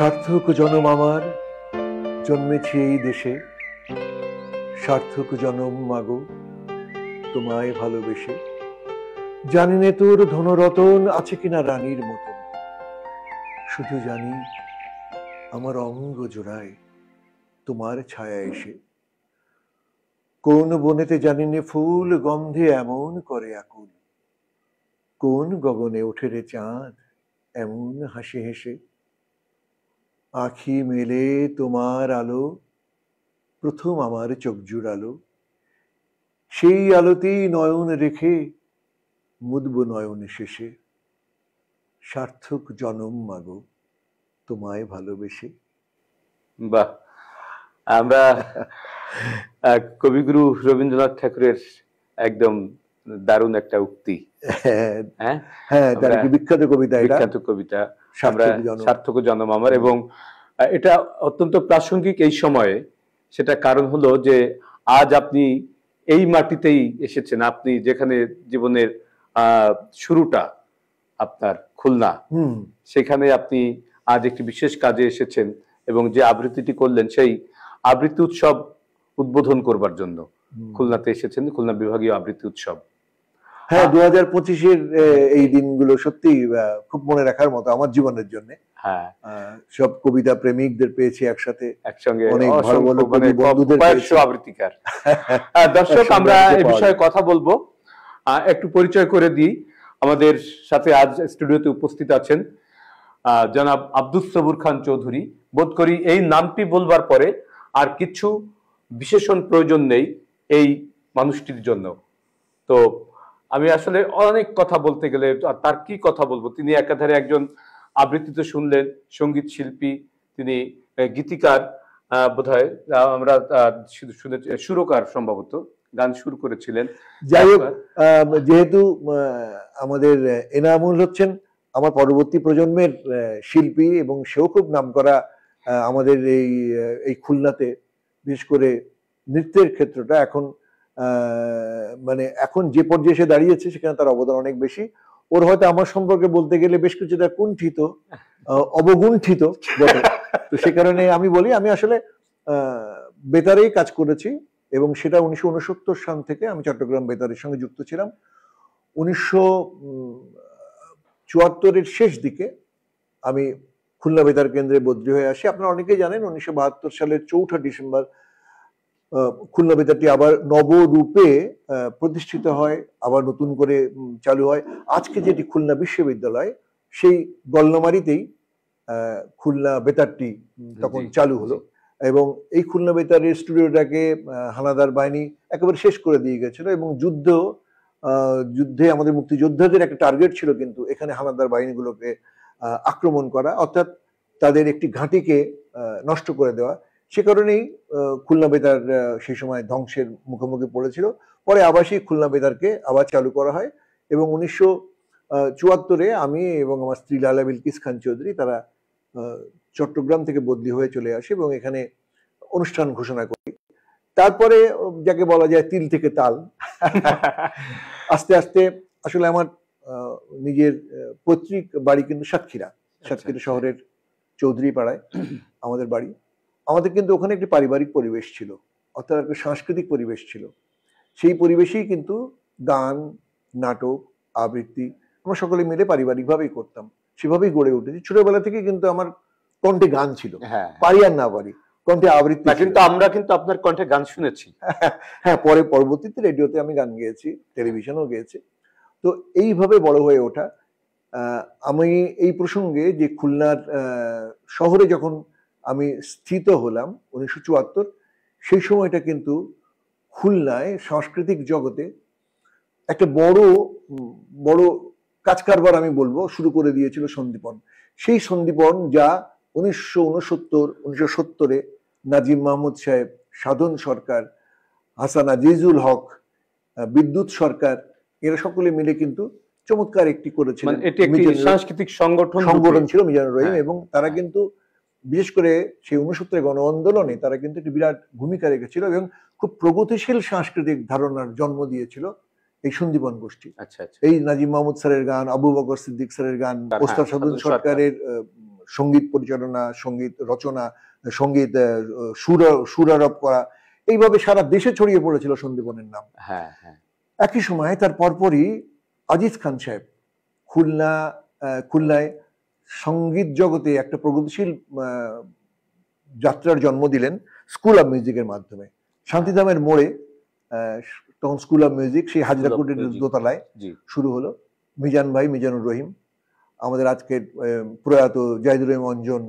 সার্থক জনম আমার জন্মেছি এই দেশে, সার্থক জনম মাগো তোমায় ভালোবেসে। জানি নে তোর ধনরতন আছে কিনা রানীর মতন, শুধু জানি আমার অঙ্গ জোড়ায় তোমার ছায়া এসে। কোন বনেতে জানি নে ফুল গন্ধে এমন করে আকুল, কোন গগনে ওঠে রে চাঁদ এমন হাসি হেসে। আখি মেলে তোমার আলো প্রথম আমার চোখ জুড়ালো, সেই আলোতেই নয়ন রেখে মুদব নয়ন শেষে। সার্থক জনম মাগো তোমায় ভালোবেসে। বাহ, আমরা কবিগুরু রবীন্দ্রনাথ ঠাকুরের একদম দারুণ একটা উক্তি। হ্যাঁ, তার বিখ্যাত কবিতা, বিখ্যাত কবিতা আমরা সার্থক জনম আমার, এবং এটা অত্যন্ত প্রাসঙ্গিক এই সময়ে। সেটা কারণ হলো যে আজ আপনি এই মাটিতেই এসেছেন, আপনি যেখানে জীবনের শুরুটা আপনার খুলনা, সেখানে আপনি আজ একটি বিশেষ কাজে এসেছেন এবং যে আবৃত্তিটি করলেন সেই আবৃত্তি উৎসব উদ্বোধন করবার জন্য খুলনাতে এসেছেন, খুলনা বিভাগীয় আবৃত্তি উৎসব। হ্যাঁ, 2025-এর এই দিনগুলো সত্যি খুব মনে রাখার মতো আমার জীবনের জন্য। হ্যাঁ, সব কবিতা প্রেমিকদের পেয়েছি একসঙ্গে, অনেক ভালো ভালো বন্ধুদের পেয়েছি, আবৃত্তিকার। দর্শক, আমরা এই বিষয়ে কথা বলবো। একটু পরিচয় করে দিই। আমাদের সাথে আজ স্টুডিওতে উপস্থিত আছেন জনাব আব্দুস সবুর খান চৌধুরী। বোধ করি এই নামটি বলবার পরে আর কিছু বিশেষণ প্রয়োজন নেই এই মানুষটির জন্য। তো আমি আসলে অনেক কথা বলতে গেলে তার কি কথা বলবো। তিনি একাধারে একজন আবৃত্তিতে শুনলেন সঙ্গীত শিল্পী, তিনি গীতিকার, বোধহয় আমরা শুনেছি সুরকার, সম্ভবত গান শুরু করেছিলেন। যাই হোক, যেহেতু আমাদের এনামুল হচ্ছেন আমার পরবর্তী প্রজন্মের শিল্পী এবং সেও খুব নামকরা আমাদের এই খুলনাতে, বিশেষ করে নৃত্যের ক্ষেত্রটা এখন মানে এখন যে পর্যায়ে এসে দাঁড়িয়েছে সেখানে তার অবদান অনেক বেশি। ওর হয়তো আমার সম্পর্কে বলতে গেলে বেশ কিছুটা কুণ্ঠিত, অবগুণ্ঠিত বটে। তো সে কারণে আমি বলি, আমি আসলে বেতারেই কাজ করেছি এবং সেটা 1969 সাল থেকে আমি চট্টগ্রাম বেতারের সঙ্গে যুক্ত ছিলাম। 1974-এর শেষ দিকে আমি খুলনা বেতার কেন্দ্রে বদলি হয়ে আসি। আপনারা অনেকেই জানেন 1972 সালের 4 ডিসেম্বর খুলনা বেতারটি আবার নবরূপে প্রতিষ্ঠিত হয়, আবার নতুন করে চালু হয়। আজকে যেটি খুলনা বিশ্ববিদ্যালয়, সেই গল্লামারিতেই খুলনা বেতারটি তখন চালু হলো এবং এই খুলনা বেতারের স্টুডিওটাকে হানাদার বাহিনী একেবারে শেষ করে দিয়ে গেছিল এবং যুদ্ধে আমাদের মুক্তিযোদ্ধাদের একটা টার্গেট ছিল কিন্তু এখানে হানাদার বাহিনীগুলোকে আক্রমণ করা, অর্থাৎ তাদের একটি ঘাঁটিকে নষ্ট করে দেওয়া। সে কারণেই খুলনা বেতার সেই সময় ধ্বংসের মুখোমুখি পড়েছিল। পরে আবার সেই খুলনা বেতারকে আবার চালু করা হয় এবং 1974-এ আমি এবং আমার স্ত্রী লালা বিলকিস খান চৌধুরী তারা চট্টগ্রাম থেকে বদলি হয়ে চলে আসে এবং এখানে অনুষ্ঠান ঘোষণা করি। তারপরে যাকে বলা যায় তিল থেকে তাল, আস্তে আস্তে আসলে আমার নিজের পৈতৃক বাড়ি কিন্তু সাতক্ষীরা শহরের চৌধুরী পাড়ায় আমাদের বাড়ি। আমাদের কিন্তু ওখানে একটি পারিবারিক পরিবেশ ছিল, অর্থাৎ একটা সাংস্কৃতিক পরিবেশ ছিল। সেই পরিবেশেই কিন্তু গান, নাটক, আবৃত্তি আমরা সকলে মিলে পারিবারিকভাবেই করতাম, সেভাবেই গড়ে উঠেছি। ছোটবেলা থেকে কিন্তু আমার কণ্ঠে গান ছিল, পারি আর না পারি, কণ্ঠে আবৃত্তি। কিন্তু আমরা কিন্তু আপনার কণ্ঠে গান শুনেছি। হ্যাঁ, পরবর্তীতে রেডিওতে আমি গান গেয়েছি, টেলিভিশনেও গেয়েছি। তো এইভাবে বড় হয়ে ওঠা। আমি এই প্রসঙ্গে যে খুলনার শহরে যখন আমি স্থিত হলাম 1974, সেই সময়টা কিন্তু খুলনায় সাংস্কৃতিক জগতে একটা বড় কাজ কারবার আমি বলবো শুরু করে দিয়েছিল সন্দীপন। সেই সন্দীপন যা 1970-এ নাজিম মাহমুদ সাহেব, সাধন সরকার, হাসান আজিজুল হক, বিদ্যুৎ সরকার, এরা সকলে মিলে কিন্তু চমৎকার একটি করেছিলেন। এটি একটি সাংস্কৃতিক সংগঠন ছিল মিজানুর রহিম, এবং তারা কিন্তু বিশেষ করে সেই 69-এর গণ আন্দোলনে তারা কিন্তু একটি বিরাট ভূমিকা রেখেছিল এবং খুব প্রগতিশীল সাংস্কৃতিক ধারণার জন্ম দিয়েছিল এই সন্দীপন গোষ্ঠী। এই নাজিম মাহমুদ স্যারের গান, আবু বকর সিদ্দিক স্যারের গান, ওস্তাদ সাধন সরকারের সঙ্গীত পরিচালনা, সঙ্গীত রচনা, সঙ্গীত সুরারোপ করা, এইভাবে সারা দেশে ছড়িয়ে পড়েছিল সন্দীপনের নাম। হ্যাঁ হ্যাঁ। একই সময় তার পরপরই আজিজ খান সাহেব খুলনায় সঙ্গীত জগতে একটা প্রগতিশীল যাত্রার জন্ম দিলেন স্কুল অফ মিউজিকের মাধ্যমে। শান্তিধামের মোড়ে তখন স্কুল অফ মিউজিক সেই হাজরা কোটের দোতলায় শুরু হলো। মিজানুর রহিম, আমাদের আজকের প্রয়াত জাহিদুর রহিম অঞ্জন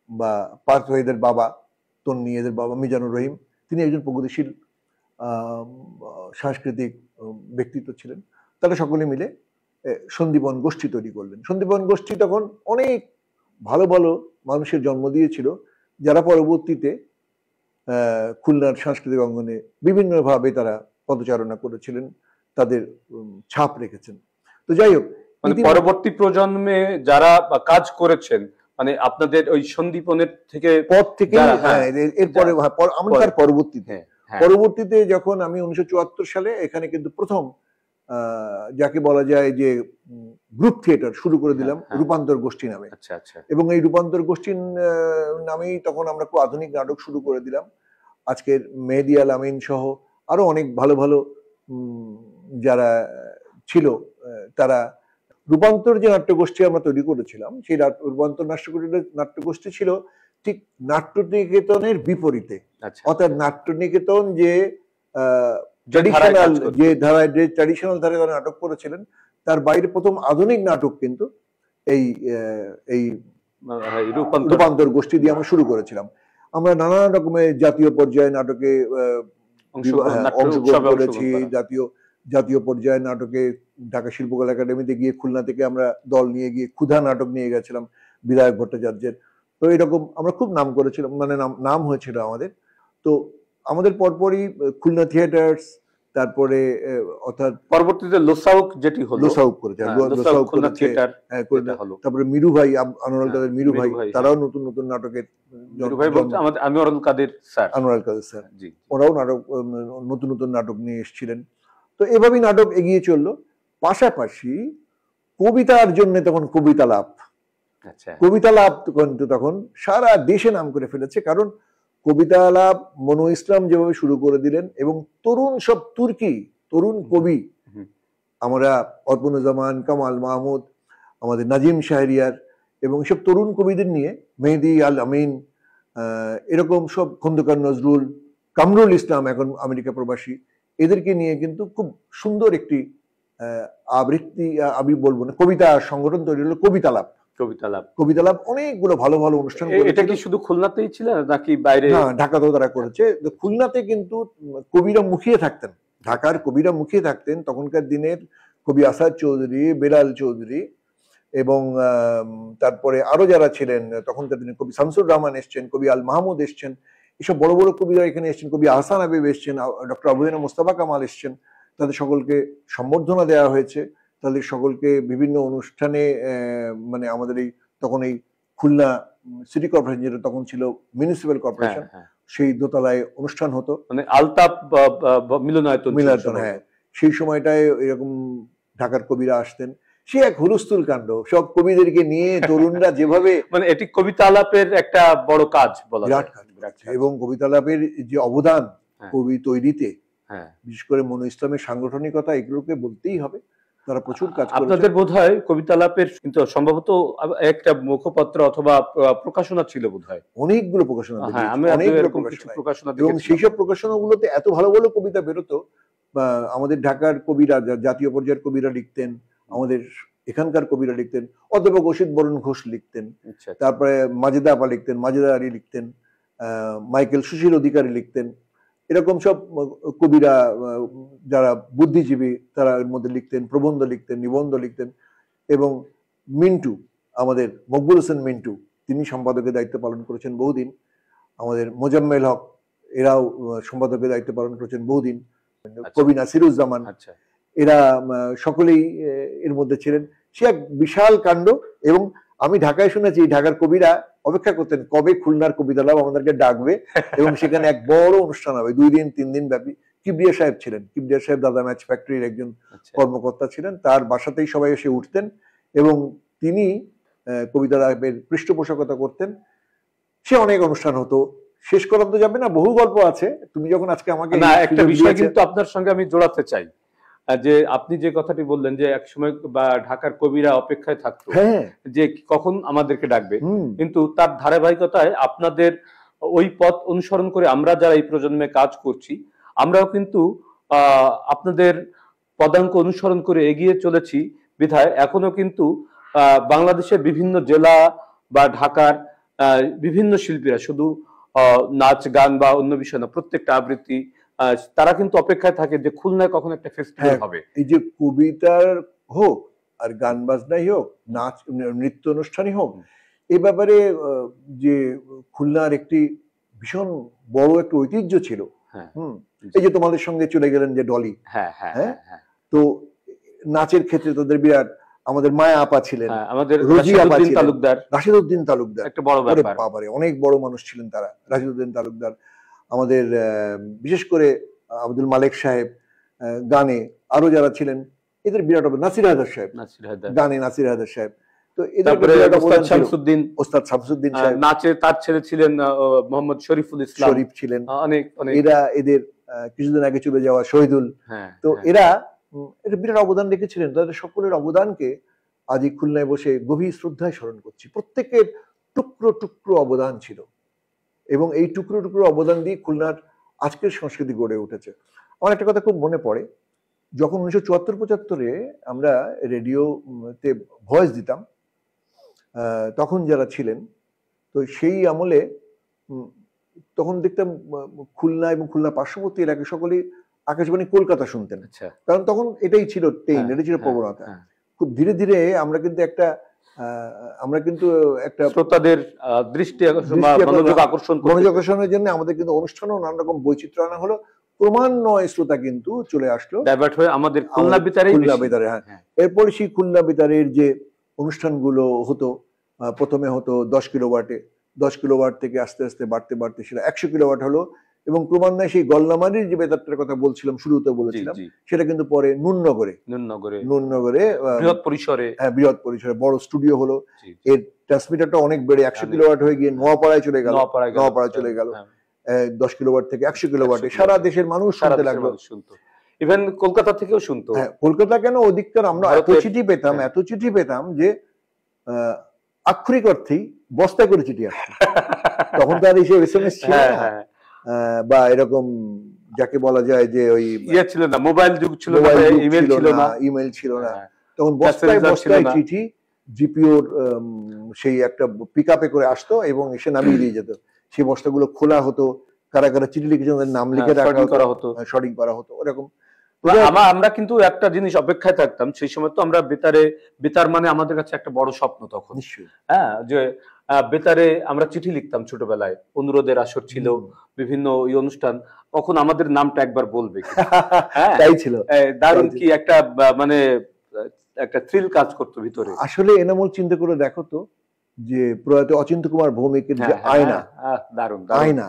বা পার্থ ওয়াহিদের বাবা, তন্নি এদের বাবা মিজানুর রহিম, তিনি একজন প্রগতিশীল সাংস্কৃতিক ব্যক্তিত্ব ছিলেন। তারা সকলে মিলে সন্দীপন গোষ্ঠী তৈরি করলেন। সন্দীপন গোষ্ঠী তখন অনেক ভালো ভালো মানুষের জন্ম দিয়েছিল, যারা পরবর্তীতে খুলনার সাংস্কৃতিক অঙ্গনে বিভিন্নভাবে তারা পদচারণা করেছিলেন, তাদের ছাপ রেখেছেন। তো যাই হোক, পরবর্তী প্রজন্মে যারা কাজ করেছেন, মানে আপনাদের ওই সন্দীপনের থেকে পর থেকে, এরপরে আমার পরবর্তীতে যখন আমি 1974 সালে এখানে কিন্তু প্রথম যাকে বলা যায় যে গ্রুপ থিয়েটার শুরু করে দিলাম রূপান্তর গোষ্ঠী নামে। আচ্ছা আচ্ছা। এবং এই রূপান্তর গোষ্ঠীর নামেই তখন আমরা খুব আধুনিক নাটক শুরু করে দিলাম। আজকের মেহেদী আল আমিন সহ আরো অনেক ভালো ভালো যারা ছিল, তারা রূপান্তর যে নাট্যগোষ্ঠী আমরা তৈরি করেছিলাম, সেই রূপান্তর নাট্যগোষ্ঠী ছিল ঠিক নাট্যনিকেতনের বিপরীতে। অর্থাৎ নাট্যনিকেতন যে ট্র্যাডিশনাল ধারায় নাটক করেছিলেন, তার বাইরে প্রথম আধুনিক নাটক কিন্তু এই রূপান্তর গোষ্ঠী দিয়ে আমরা শুরু করেছিলাম। আমরা নানান রকমের জাতীয় পর্যায়ে নাটকে অংশগ্রহণ করেছি। জাতীয় পর্যায়ে নাটকে ঢাকা শিল্পকলা একাডেমিতে গিয়ে খুলনা থেকে আমরা দল নিয়ে গিয়ে ক্ষুধা নাটক নিয়ে গেছিলাম বিধায়ক ভট্টাচার্যের। তো এরকম আমরা খুব নাম করেছিলাম, মানে নাম হয়েছিল আমাদের। তো আমাদের পরপরই খুলনা থিয়েটার্স, তারপরে অর্থাৎ পরবর্তীতে লোসাউক যেটি হলো, লোসাউক করেছে, তারপরে মিরু ভাই, আনোয়ার কাদের মিরু ভাই, তারাও নতুন নতুন নাটকের, আনোয়ার কাদের স্যার, ওরাও নাটক নতুন নতুন নাটক নিয়ে এসেছিলেন। তো এভাবেই নাটক এগিয়ে চললো। পাশাপাশি কবিতার জন্য তখন কবিতা লাভ কিন্তু তখন সারা দেশে নাম করে ফেলেছে। কারণ কবিতা লাভ মনু ইসলাম যেভাবে শুরু করে দিলেন, এবং সব তরুণ কবি, আমরা অর্পণুজ্জামান, কামাল মাহমুদ, আমাদের নাজিম শাহরিয়ার, এবং সব তরুণ কবিদের নিয়ে মেহেদী আল আমিন, এরকম সব খন্দকার নজরুল, কামরুল ইসলাম এখন আমেরিকা প্রবাসী, এদেরকে নিয়ে কিন্তু খুব সুন্দর একটি আবৃত্তি, আমি বলবো না, কবিতা সংগঠন তৈরি হলো কবিতা লাভ। অনেকগুলো ভালো ভালো অনুষ্ঠান। এটা কি শুধু খুলনাতেই ছিল নাকি বাইরে? না, ঢাকাতেও তারা করেছে। খুলনাতে কিন্তু কবিরা মুখিয়ে থাকতেন, ঢাকার কবিরা মুখিয়ে থাকতেন। তখনকার দিনের কবি আসাদ চৌধুরী, বেলাল চৌধুরী, এবং তারপরে আরো যারা ছিলেন তখনকার দিনে, কবি শামসুর রহমান এসছেন, কবি আল মাহমুদ এসছেন, এসব বড় বড় কবিরা এখানে এসছেন, কবি আহসান হাবিব এসছেন, ডক্টর আবুহেনা মোস্তফা কামাল এসছেন। তাদের সকলকে সম্বর্ধনা দেওয়া হয়েছে, তাদের সকলকে বিভিন্ন অনুষ্ঠানে, মানে আমাদের এই তখন এই খুলনা সিটি কর্পোরেশন, যেটা তখন ছিল মিউনিসিপ্যাল কর্পোরেশন, সেই দোতলায় অনুষ্ঠান হতো, মানে আলতাপ মিলনায়তন। হ্যাঁ, সেই সময়টায় এরকম ঢাকার কবিরা আসতেন। সে এক হুলস্থুল কাণ্ড, সব কবিদেরকে নিয়ে তরুণরা যেভাবে, মানে এটি কবিতা আলাপের একটা বড় কাজ বলা যায়, বিরাট কাজ। এবং কবিতা আলাপের যে অবদান কবি তৈরিতে, বিশেষ করে মনু ইসলামের সাংগঠনিকতা, এগুলোকে বলতেই হবে। তারা প্রচুর কাজ করেছে। আপনাদের বোধহয় কবিতা আলাপের কিন্তু সম্ভবত একটা মুখপত্র অথবা প্রকাশনা ছিল বোধহয়, অনেকগুলো প্রকাশনা, এবং সেই সব প্রকাশনাগুলোতে এত ভালো ভালো কবিতা বেরোতো। আমাদের ঢাকার কবিরা, জাতীয় পর্যায়ের কবিরা লিখতেন, আমাদের এখানকার কবিরা লিখতেন, অধ্যাপক অসিত বরণ ঘোষ লিখতেন, তারপরে মাজেদা আপা লিখতেন, মাজেদা আলী লিখতেন, মাইকেল সুশীল অধিকারী লিখতেন, এরকম সব কবিরা যারা বুদ্ধিজীবী তারা এর মধ্যে লিখতেন, প্রবন্ধ লিখতেন, নিবন্ধ লিখতেন। এবং মিন্টু, আমাদের মকবুল হোসেন মিন্টু, তিনি সম্পাদকের দায়িত্ব পালন করেছেন বহুদিন। আমাদের মোজাম্মেল হক, এরাও সম্পাদকের দায়িত্ব পালন করেছেন বহুদিন। কবি নাসিরুজ্জামান, এরা সকলেই এর মধ্যে ছিলেন। সে এক বিশাল কাণ্ড। এবং আমি ঢাকায় শুনেছি ঢাকার কবিরা অপেক্ষা করতেন কবে খুলনার কবিতা লাভ আমাদেরকে ডাকবে, এবং সেখানে এক বড় অনুষ্ঠান হবে, 2 দিন 3 দিন ব্যাপী। কিবরিয়া সাহেব ছিলেন, কিবরিয়া সাহেব দাদা ম্যাচ ফ্যাক্টরির একজন কর্মকর্তা ছিলেন, তার বাসাতেই সবাই এসে উঠতেন। এবং তিনি কবিতা রায়ের পৃষ্ঠপোষকতা করতেন। সে অনেক অনুষ্ঠান হতো, শেষ করা তো যাবে না, বহু গল্প আছে। তুমি যখন আজকে আমাকে না, একটা বিষয় কিন্তু আপনার সঙ্গে আমি জোড়াতে চাই, যে আপনি যে কথাটি বললেন যে একসময় বা ঢাকার কবিরা অপেক্ষায় থাকতো যে কখন আমাদেরকে ডাকবে, কিন্তু তার ধারাবাহিকতায় আপনাদের ওই পথ অনুসরণ করে আমরা যারা এই প্রজন্মে কাজ করছি, আমরাও কিন্তু আপনাদের পদাঙ্ক অনুসরণ করে এগিয়ে চলেছি। বিধায় এখনো কিন্তু বাংলাদেশের বিভিন্ন জেলা বা ঢাকার বিভিন্ন শিল্পীরা শুধু নাচ গান বা অন্য বিষয় না, প্রত্যেকটা আবৃত্তি তারা কিন্তু অপেক্ষায় থাকে যে খুলনায় কখন একটা ফেস্টিভ্যাল হবে। এই যে কবিতার হোক আর গান বাজনাই হোক, নাচ নৃত্য অনুষ্ঠানই হোক, এই ব্যাপারে যে খুলনার একটি ভীষণ বড় একটা ঐতিহ্য ছিল। এই যে তোমাদের সঙ্গে চলে গেলেন যে ডলি, তো নাচের ক্ষেত্রে তাদের বিরাট, আমাদের মায়া আপা ছিলেন, আমাদের রাশিদউদ্দিন তালুকদার, একটা বড় ব্যাপার, বাবারে অনেক বড় মানুষ ছিলেন তারা। রাশিদউদ্দিন তালুকদার, আমাদের বিশেষ করে আব্দুল মালেক সাহেব গানে, আরো যারা ছিলেন এদের বিরাট অবদান। নাসির হায়দার সাহেব গানে, নাসির হায়দার সাহেব, তো এদের ওস্তাদ শামসুদ্দিন সাহেব, নাচে তার ছেলে ছিলেন মোহাম্মদ শরীফুল ইসলাম, শরীফ ছিলেন, এরা এদের কিছুদিন আগে চলে যাওয়া শহীদুল, তো এরা বিরাট অবদান রেখেছিলেন। তাদের সকলের অবদানকে আজ এই খুলনায় বসে গভীর শ্রদ্ধায় স্মরণ করছি। প্রত্যেকের টুকরো টুকরো অবদান ছিল, এবং এই টুকরো টুকরো অবদান দিয়ে খুলনার আজকের সংস্কৃতি গড়ে উঠেছে। আমার একটা কথা খুব মনে পড়ে, যখন 1974-75-এ আমরা রেডিওতে ভয়েস দিতাম, তখন যারা ছিলেন, তো সেই আমলে তখন দেখতাম খুলনা এবং খুলনা পার্শ্ববর্তী এলাকায় সকলেই আকাশবাণী কলকাতা শুনতেন, কারণ তখন এটাই ছিল ট্রেন্ড, এটাই ছিল প্রবণতা। খুব ধীরে ধীরে আমরা কিন্তু একটা শ্রোতাদের দৃষ্টি আকর্ষণের জন্য আমাদের কিন্তু অনুষ্ঠানও নানা রকম বৈচিত্র্য আনা হলো, ক্রমান্বয়ে শ্রোতা কিন্তু চলে আসলো ডাইভার্ট হয়ে আমাদের খুলনা বেতারে। এরপরে সেই খুলনা বেতারের যে অনুষ্ঠানগুলো হতো, প্রথমে হতো 10 কিলোওয়াটে, 10 কিলোওয়াট থেকে আস্তে আস্তে বাড়তে বাড়তে সেটা 100 কিলোওয়াট হলো, এবং ক্রমান্বয়ে সেই গল্লামারির যে বেতারটার কথা বলছিলাম, শুরুতে বলেছিলাম, সেটা কিন্তু পরে নুননগরে বৃহৎ পরিসরে, বৃহৎ পরিসরে বড় স্টুডিও হলো। এর ট্রান্সমিটারটা অনেক বেড়ে 100 কিলোওয়াট হয়ে গিয়ে নোয়াপাড়ায় চলে গেল, 10 কিলোওয়াট থেকে 100 কিলোওয়াটে সারা দেশের মানুষ শুনতে লাগলো। ইভেন কলকাতা থেকেও শুনতো। কলকাতা কেন, ওদিককার আমরা এত চিঠি পেতাম যে আক্ষরিক অর্থেই বস্তায় করে চিঠি আসতো। তখন তো আর এইসব SMS ছিল না, বা এরকম যাকে বলা যায় যে ওই ছিল না, মোবাইল যুগ ছিল না, ইমেল ছিল না, তখন বস্তায় চিঠি জিপিওর সেই একটা পিকআপে করে আসতো এবং এসে নামিয়ে দিয়ে যেত। সেই বস্তাগুলো খোলা হতো, কারা কারা চিঠি লিখেছে ওদের নাম লিখে শর্টিং করা হতো ওরকম। আমরা কিন্তু একটা জিনিস অপেক্ষায় থাকতাম সেই সময়, তো আমরা বেতার মানে আমাদের কাছে একটা বড় স্বপ্ন তখন। যে বেতারে আমরা চিঠি লিখতাম ছোটবেলায়, অনুরোধের আসর ছিল, বিভিন্ন ওই অনুষ্ঠান, কখন আমাদের নামটা একবার বলবে। তাই ছিল, দারুণ কি একটা মানে একটা থ্রিল কাজ করতো ভিতরে। আসলে এনামূল চিন্তা করে দেখো তো, যে প্রয়াত অচিন্ত কুমার ভৌমিকের যে আয়না, আয়না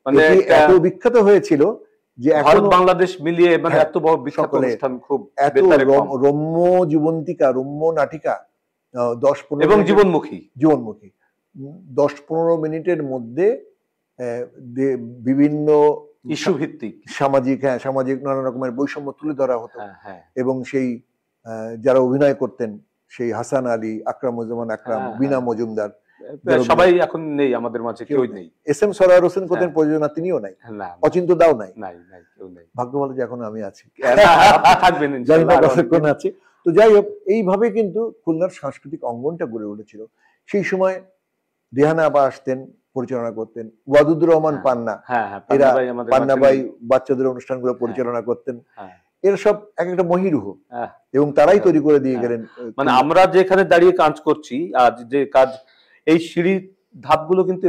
মানে এত বিখ্যাত হয়েছিল যে ভারত বাংলাদেশ মিলিয়ে মানে এত বড় বিখ্যাত অনুষ্ঠান, খুব এত রম্য জীবন্তিকা, রম্য নাটিকা, 10-15 এবং জীবনমুখী 10-15 মিনিটের মধ্যে বিভিন্ন ইস্যু ভিত্তিক সামাজিক নানা রকমের বৈষম্য তুলে ধরা হতো। এবং সেই যারা অভিনয় করতেন, সেই হাসান আলী, আকরামুজ্জামান আকরাম, বিনা মজুমদার, সবাই এখন নেই আমাদের মাঝে, কেউ নেই। SM সরোয়ার হোসেন করতেন প্রযোজনা, তিনিও নাই, অচিন্ত দাও নাই, ভাগ্য ভালো যে এখন আমি আছি, আছে। তো যাই হোক, এইভাবে কিন্তু খুলনার সাংস্কৃতিক অঙ্গনটা গড়ে উঠেছিল। সেই সময় রেহানা আপা আসতেন, পরিচালনা করতেন, ওয়াদুদুর রহমান পান্না, এরা পান্না ভাই বাচ্চাদের অনুষ্ঠানগুলো পরিচালনা করতেন। এরা সব এক একটা মহিরুহ, এবং তারাই তৈরি করে দিয়ে গেলেন। মানে আমরা যেখানে দাঁড়িয়ে কাজ করছি, আজ যে কাজ, এই সিঁড়ি ধাপগুলো কিন্তু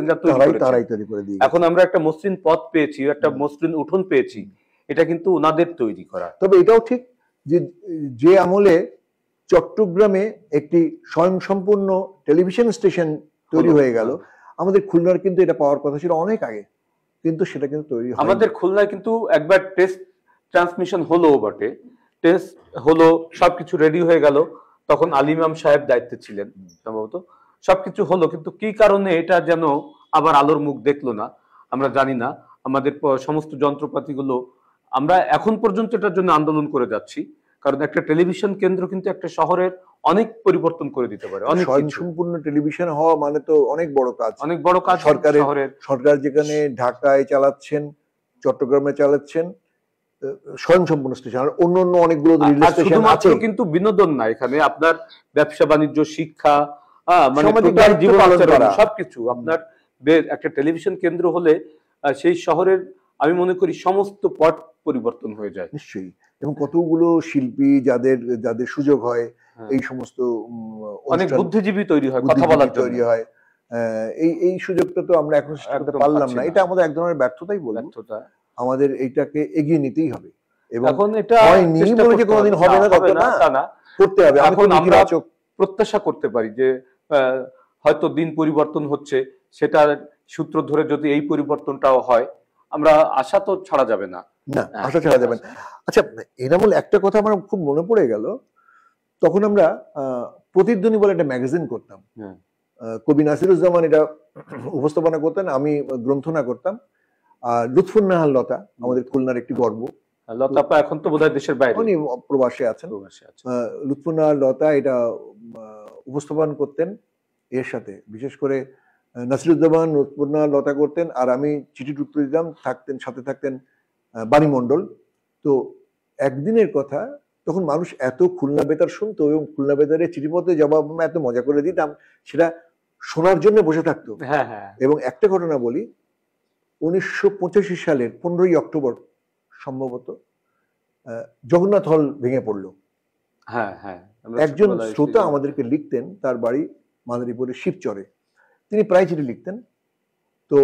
তারাই তৈরি করে দিয়ে, এখন আমরা একটা মসৃণ পথ পেয়েছি, একটা মসৃণ উঠোন পেয়েছি, এটা কিন্তু ওনাদের তৈরি করা। তবে এটাও ঠিক যে আমলে চট্টগ্রামে একটি স্বয়ংসম্পূর্ণ টেলিভিশন স্টেশন তৈরি হয়ে গেল, আমাদের খুলনার কিন্তু এটা পাওয়ার কথা ছিল অনেক আগে, কিন্তু সেটা কিন্তু তৈরি হয়নি। আমাদের খুলনায় কিন্তু একবার টেস্ট ট্রান্সমিশন হলো বটে, টেস্ট হলো, সবকিছু রেডি হয়ে গেল, তখন আলী ইমাম সাহেব দায়িত্বে ছিলেন সম্ভবত, সবকিছু হলো, কিন্তু কি কারণে এটা যেন আবার আলোর মুখ দেখলো না আমরা জানি না। আমাদের সমস্ত যন্ত্রপাতিগুলো, আমরা এখন পর্যন্ত এটার জন্য আন্দোলন করে যাচ্ছি, কারণ একটা টেলিভিশন কেন্দ্র কিন্তু একটা শহরের অনেক পরিবর্তন করে দিতে পারে, অনেক কিছু। সম্পূর্ণ টেলিভিশন হওয়া মানে তো অনেক বড় কাজ, অনেক বড় কাজ। সরকার যেখানে ঢাকায় চালাচ্ছেন, চট্টগ্রামে চালাচ্ছেন স্বয়ংসম্পূর্ণ স্টেশন, আর অন্য অন্য অনেকগুলো স্টেশন আছে। কিন্তু বিনোদন না, এখানে আপনার ব্যবসা বাণিজ্য, শিক্ষা, মানে সবকিছু আপনার একটা টেলিভিশন কেন্দ্র হলে সেই শহরের আমি মনে করি সমস্ত পট পরিবর্তন হয়ে যায়। নিশ্চয়ই। এবং কতগুলো শিল্পী যাদের যাদের সুযোগ হয় এই সমস্ত অনেক বুদ্ধিজীবী তৈরি হয়, কথা বলার তৈরি হয়, এই সুযোগটা তো আমরা এখন করতে পারলাম না। এটা আমাদের এক ধরনের ব্যর্থতাই বলবো। আমাদের এইটাকে এগিয়ে নিতেই হবে, এবং এখন এটা হয়নি বলে যে কোনোদিন হবে না তা না, করতে হবে। এখন আমরা প্রত্যাশা করতে পারি যে হয়তো দিন পরিবর্তন হচ্ছে, সেটা সূত্র ধরে যদি এই পরিবর্তনটাও হয়, আমরা আশা তো ছাড়া যাবে না। না, আশা ছাড়া যাবে না। আচ্ছা, এনামুল, একটা কথা আমার খুব মনে পড়ে গেল, তখন আমরা প্রতিধ্বনি বলে একটা ম্যাগাজিন করতাম, কবি নাসিরুজ্জামান এটা উপস্থাপনা করতেন, আমি গ্রন্থনা করতাম, আর লুৎফুন্নাহার লতা আমাদের খুলনার একটি গর্ব। লতা এখন তো বোধহয় দেশের বাইরে, উনি প্রবাসে আছেন। লুৎফুন্নাহার লতা এটা উপস্থাপন করতেন, এর সাথে বিশেষ করে নাসিরুজ্জামান লুৎফুন্নাহার লতা করতেন, আর আমি চিঠির উত্তর দিতাম, সাথে থাকতেন বাণী মণ্ডল। তো একদিনের কথা, তখন মানুষ এত খুলনা বেতার শুনতো, এবং খুলনা বেতারের চিঠিপত্রে জবাব এত মজা করে দিতাম, সেটা শোনার জন্য বসে থাকতো। এবং একটা ঘটনা বলি, 1985 সালের 15ই অক্টোবর সম্ভবত জগন্নাথ হল ভেঙে পড়লো। একজন শ্রোতা আমাদেরকে লিখতেন, তার বাড়ি মাদারীপুরের শিবচরে, তিনি প্রায় চিঠি লিখতেন। তো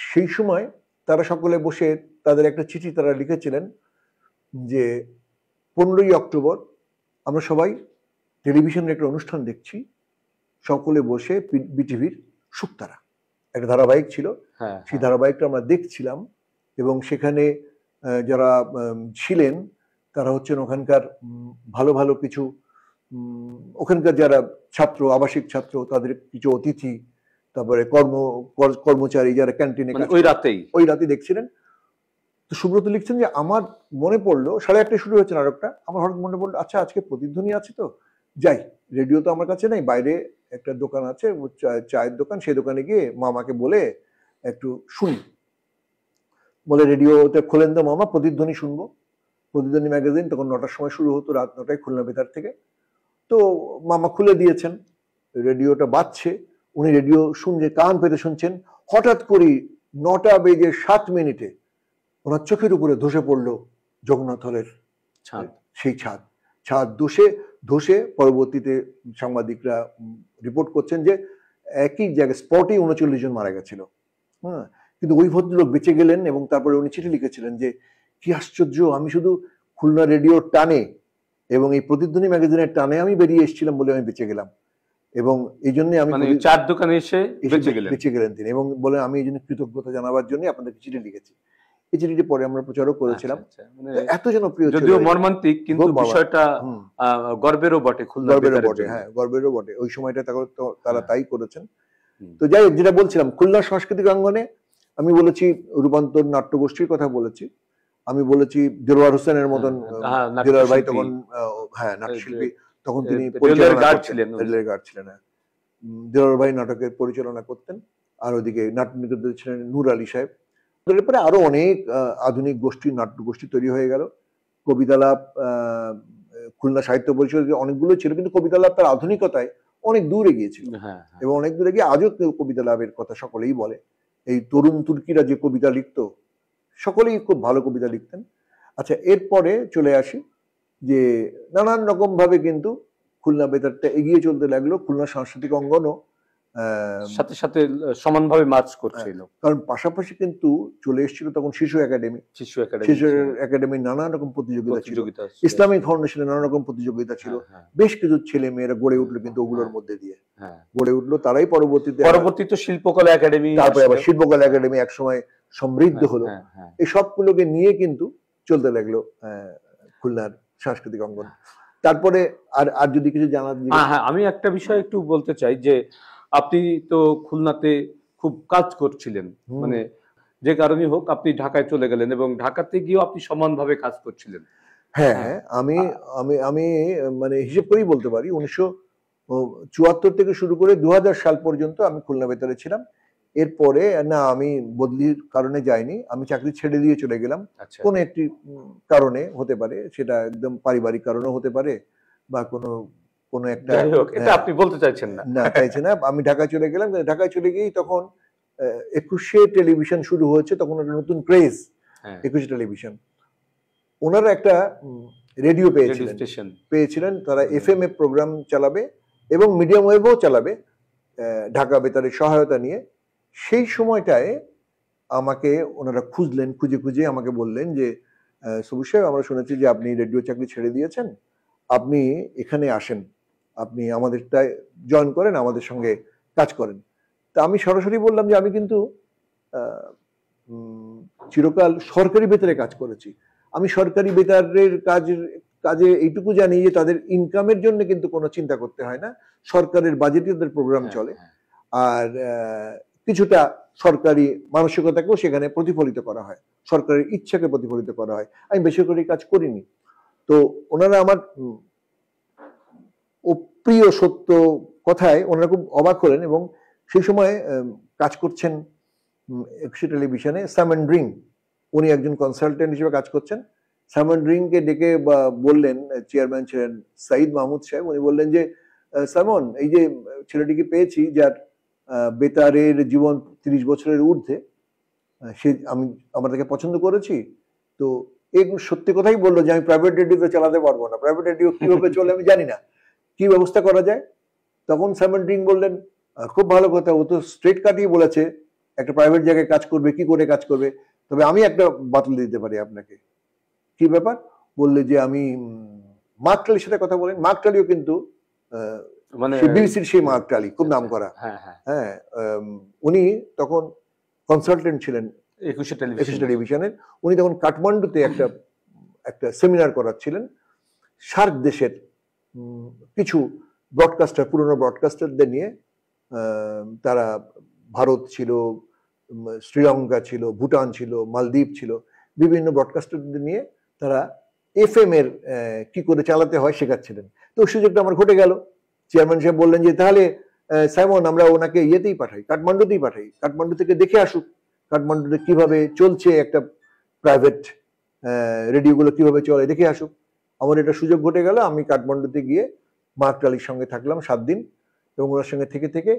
সেই সময় তারা সকলে বসে তাদের একটা চিঠি তারা লিখেছিলেন যে 15ই অক্টোবর আমরা সবাই টেলিভিশনের একটা অনুষ্ঠান দেখছি, সকলে বসে, বিটিভির শুকতারা একটা ধারাবাহিক ছিল, সেই ধারাবাহিকটা আমরা দেখছিলাম, এবং সেখানে যারা ছিলেন তারা হচ্ছেন ওখানকার ভালো ভালো কিছু, ওখানকার যারা ছাত্র, আবাসিক ছাত্র, তাদের কিছু অতিথি, তারপরে কর্মচারী যারা ক্যান্টিনে ওই রাতেই দেখছিলেন। তো সুব্রত লিখছেন যে আমার মনে পড়লো, 1:30 শুরু হয়েছে নাটকটা, আমার হঠাৎ মনে পড়লো, আচ্ছা আজকে প্রতিধ্বনি আছে, তো যাই, রেডিও তো আমার কাছে নেই, বাইরে একটা দোকান আছে, চায়ের দোকান, সেই দোকানে গিয়ে মামাকে বলে একটু শুনি। বলে রেডিওতে খোলেন তো মামা, প্রতিধ্বনি শুনবো। প্রতিধ্বনি ম্যাগাজিন তখন 9টার সময় শুরু হতো, রাত 9টায় খুলনা বেতার থেকে। তো মামা খুলে দিয়েছেন, রেডিওটা বাজছে, উনি রেডিও শুনছে, কান পেতে শুনছেন। হঠাৎ করে 9:07 ওনার চোখের উপরে ধসে পড়লো জগন্নাথ হলের সেই ছাদ ধসে পরবর্তীতে সাংবাদিকরা রিপোর্ট করছেন যে একই জায়গায় স্পটেই 39 জন মারা গেছিল। কিন্তু ওই ভদ্রলোক বেঁচে গেলেন, এবং তারপরে উনি চিঠি লিখেছিলেন যে কি আশ্চর্য, আমি শুধু খুলনা রেডিওর টানে এবং এই প্রতিধ্বনি ম্যাগাজিনের টানে আমি বেরিয়ে এসেছিলাম বলে আমি বেঁচে গেলাম, এবং এই জন্য আমি চার দোকানে এসে বেঁচে গেলেন তিনি, এবং বলে আমি এই জন্য কৃতজ্ঞতা জানাবার জন্য আপনাদেরকে চিঠি লিখেছি। এই চিঠিটি পরে আমরা প্রচারও করেছিলাম। এত জনপ্রিয়, যদিও মর্মান্তিক, কিন্তু বিষয়টা গর্বেরও বটে, গর্বেরও বটে। ওই সময়টা তারা তাই করেছেন। তো যাই হোক, যেটা বলছিলাম, খুলনা সাংস্কৃতিক অঙ্গনে আমি বলেছি রূপান্তর নাট্যগোষ্ঠীর কথা বলেছি, আমি বলেছি দেলোয়ার হোসেনের মতন, দেলোয়ার ভাই তখন নাট্যশিল্পী, তখন তিনি রেলের গার্ড ছিলেন। দেলোয়ার ভাই নাটকের পরিচালনা করতেন, আর ওদিকে নাট্য নির্দেশক ছিলেন নূর আলী সাহেব। এরপরে আরো অনেক আধুনিক গোষ্ঠী, নাট্যগোষ্ঠী তৈরি হয়ে গেল। কবিতালাপ, খুলনা সাহিত্য পরিষদ অনেকগুলো ছিল, কিন্তু কবিতালাপ তার আধুনিকতায় অনেক দূরে গিয়েছিল, এবং অনেক দূরে গিয়ে আজও কবিতালাপের কথা সকলেই বলে। এই তরুণ তুর্কিরা যে কবিতা লিখতো, সকলেই খুব ভালো কবিতা লিখতেন। আচ্ছা, এরপরে চলে আসি যে নানান রকম ভাবে কিন্তু খুলনা বেতারটা এগিয়ে চলতে লাগলো, খুলনা সাংস্কৃতিক অঙ্গনও সাথে সাথে সমানভাবে মার্চ করছিল, কারণ পাশাপাশি কিন্তু চলে এসেছিল তখন শিশু একাডেমির নানান রকম প্রতিযোগিতা ছিল, ইসলামিক ফাউন্ডেশনের নানান রকম প্রতিযোগিতা ছিল, বেশ কিছু ছেলে মেয়েরা গড়ে উঠলো কিন্তু ওগুলোর মধ্যে দিয়ে গড়ে উঠলো। তারাই পরবর্তীতে শিল্পকলা একাডেমি, তারপরে আবার শিল্পকলা একাডেমি একসময় সমৃদ্ধ হলো। এই সবগুলোকে নিয়ে কিন্তু চলতে লাগলো খুলনার সাংস্কৃতিক অঙ্গন। তারপরে আর আর যদি কিছু জানার হ্যাঁ, আমি একটা বিষয় একটু বলতে চাই যে আপনি তো খুলনাতে খুব কাজ করছিলেন, মানে যে কারণে হোক আপনি ঢাকায় চলে গেলেন এবং ঢাকাতে গিয়েও আপনি সমানভাবে কাজ করছিলেন। হ্যাঁ, আমি আমি আমি মানে হিসেব করেই বলতে পারি 1974 থেকে শুরু করে 2000 সাল পর্যন্ত আমি খুলনা বেতারে ছিলাম। এরপরে না, আমি বদলির কারণে যাইনি, আমি চাকরি ছেড়ে দিয়ে চলে গেলাম। কোনো একটি কারণে হতে পারে, সেটা একদম পারিবারিক কারণেও হতে পারে বা কোনো একটা, এটা আপনি বলতে চাইছেন না? না, চাইছি না। আমি ঢাকায় চলে গেলাম। ঢাকায় চলে গিয়েই তখন 21শে টেলিভিশন শুরু হয়েছে, তখন একটা নতুন ক্রেজ 21শে টেলিভিশন। ওনারা একটা রেডিও পেয়েছিলেন, তারা FM এ প্রোগ্রাম চালাবে এবং মিডিয়াম ওয়েভও চালাবে ঢাকা বেতারের সহায়তা নিয়ে। সেই সময়টায় আমাকে ওনারা খুঁজলেন, খুঁজে আমাকে বললেন যে সবুজ সাহেব, আমরা শুনেছি যে আপনি রেডিও চাকরি ছেড়ে দিয়েছেন, আপনি এখানে আসেন, আপনি আমাদেরটায় জয়েন করেন, আমাদের সঙ্গে কাজ করেন। তা আমি সরাসরি বললাম যে আমি কিন্তু চিরকাল সরকারি বেতারে কাজ করেছি, আমি সরকারি বেতারের কাজে এইটুকু জানি যে তাদের ইনকামের জন্য কিন্তু কোনো চিন্তা করতে হয় না, সরকারের বাজেটে তাদের প্রোগ্রাম চলে, আর কিছুটা সরকারি মানসিকতাকেও সেখানে প্রতিফলিত করা হয়, সরকারের ইচ্ছাকে প্রতিফলিত করা হয়। আমি বেসরকারি কাজ করিনি। তো ওনারা আমার অপ্রিয় সত্য কথায় ওনারা খুব অবাক হলেন এবং সেই সময় কাজ করছেন 21শে টেলিভিশনে সামন রিং, উনি একজন কনসালটেন্ট হিসেবে কাজ করছেন। সামন রিংকে ডেকে বললেন, চেয়ারম্যান ছিলেন সাইদ মাহমুদ সাহেব, উনি বললেন যে সামন, এই যে ছেলেটিকে পেয়েছি যার বেতারের জীবন 30 বছরের ঊর্ধ্বে, আমরা তাকে পছন্দ করেছি, তো এই সত্যি কথাই বললো যে আমি প্রাইভেট রেডিওতে চালাতে পারবো না, প্রাইভেট রেডিও কিভাবে চলে আমি জানি না, কি ব্যবস্থা করা যায়? তখন সামন রিং বললেন, খুব ভালো কথা, ও তো স্ট্রেট কাটিয়ে বলেছে একটা প্রাইভেট জায়গায় কাজ করবে, কি করে কাজ করবে, তবে আমি একটা বাতল দিতে পারি আপনাকে। কি ব্যাপার? বললে যে আমি মার্ক টালির সাথে কথা বলেন। মার্ক টালিও কিন্তু মানে বিবিসির সেই মার্ক টালি, খুব নাম করা, হ্যাঁ, উনি তখন কনসালটেন্ট ছিলেন 21শে টেলিভিশনের। উনি তখন কাঠমান্ডুতে একটা সেমিনার করাচ্ছিলেন সার্ক দেশের কিছু ব্রডকাস্টার, পুরনো ব্রডকাস্টারদের নিয়ে। তারা ভারত ছিল, শ্রীলঙ্কা ছিল, ভুটান ছিল, মালদ্বীপ ছিল, বিভিন্ন ব্রডকাস্টারদের নিয়ে তারা FM এর কি করে চালাতে হয় শেখাচ্ছিলেন। তো সুযোগটা আমার ঘটে গেল। চেয়ারম্যান সাহেব বললেন যে তাহলে সাইমন, আমরা ওনাকে ইয়েতেই পাঠাই, কাঠমান্ডুতেই পাঠাই, কাঠমান্ডু থেকে দেখে আসুক কাঠমান্ডুতে কিভাবে চলছে একটা প্রাইভেট রেডিওগুলো কিভাবে চলে, দেখে আসুক। আমার এটা সুযোগ ঘটে গেল। আমি কাঠমান্ডুতে গিয়ে মার্ক টালির সঙ্গে থাকলাম 7 দিন এবং ওনার সঙ্গে থেকে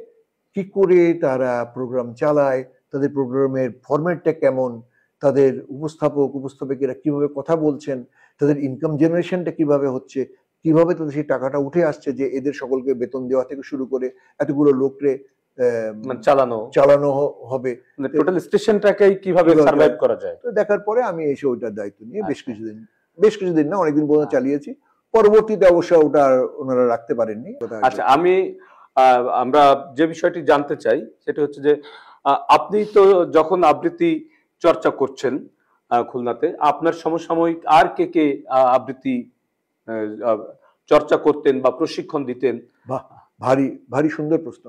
কি করে তারা প্রোগ্রাম চালায়, তাদের প্রোগ্রামের ফরম্যাটটা কেমন, তাদের উপস্থাপকেরা কিভাবে কথা বলছেন, তাদের ইনকাম জেনারেশনটা কিভাবে হচ্ছে, কিভাবে তাদের সেই টাকাটা উঠে আসছে যে এদের সকলকে বেতন দেওয়া থেকে শুরু করে এতগুলো লোকরে চালানো হবে, টোটাল স্টেশনটাকেই কিভাবে সার্ভাইভ করা যায়। তো দেখার পরে আমি এসে ওইটার দায়িত্ব নিয়ে বেশ কিছুদিন না, অনেকদিন পর্যন্ত চালিয়েছি। পরবর্তীতে অবশ্য ওটা ওনারা রাখতে পারেননি। আচ্ছা, আমরা যে বিষয়টি জানতে চাই সেটা হচ্ছে যে আপনি তো যখন আবৃত্তি চর্চা করছেন খুলনাতে, আপনার সমসাময়িক আর কে আবৃত্তি চর্চা করতেন বা প্রশিক্ষণ দিতেন? বাহ, ভারী সুন্দর প্রশ্ন।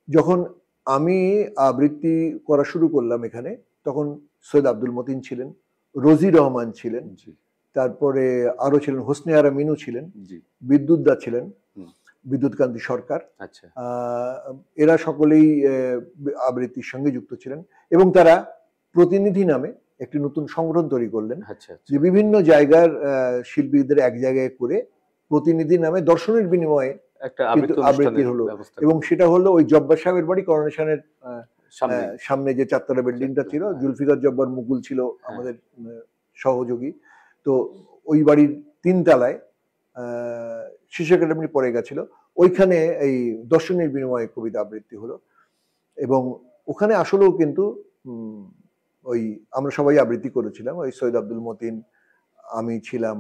যখন আমি আবৃত্তি করা শুরু করলাম এখানে, তখন সৈয়দ আব্দুল মতিন ছিলেন, রোজি রহমান ছিলেন, তারপরে আরো ছিলেন হোসনে আরা মিনু ছিলেন, বিদ্যুৎ দা ছিলেন, বিদ্যুৎ কান্তি সরকার। এরা সকলেই আবৃত্তির সঙ্গে যুক্ত ছিলেন এবং তারা প্রতিনিধি নামে একটি নতুন সংগঠন তৈরি করলেন, যে বিভিন্ন জায়গার শিল্পীদের এক জায়গায় করে প্রতিনিধি নামে দর্শনের বিনিময়ে একটা আবৃত্তি হলো। এবং সেটা হলো ওই জব্বার সাহেবের বাড়ি করোনেশনের সামনে যে 4 তলা বিল্ডিংটা ছিল, জুলফিকার জব্বার মুকুল ছিল আমাদের সহযোগী। তো ওই বাড়ির 3 তলায় শিশু একাডেমি পড়ে গেছিল, ওইখানে এই দর্শনের বিনিময়ে কবিতা আবৃত্তি হলো। এবং ওখানে আসলেও কিন্তু ওই আমরা সবাই আবৃত্তি করেছিলাম। ওই সৈয়দ আব্দুল মতিন, আমি ছিলাম,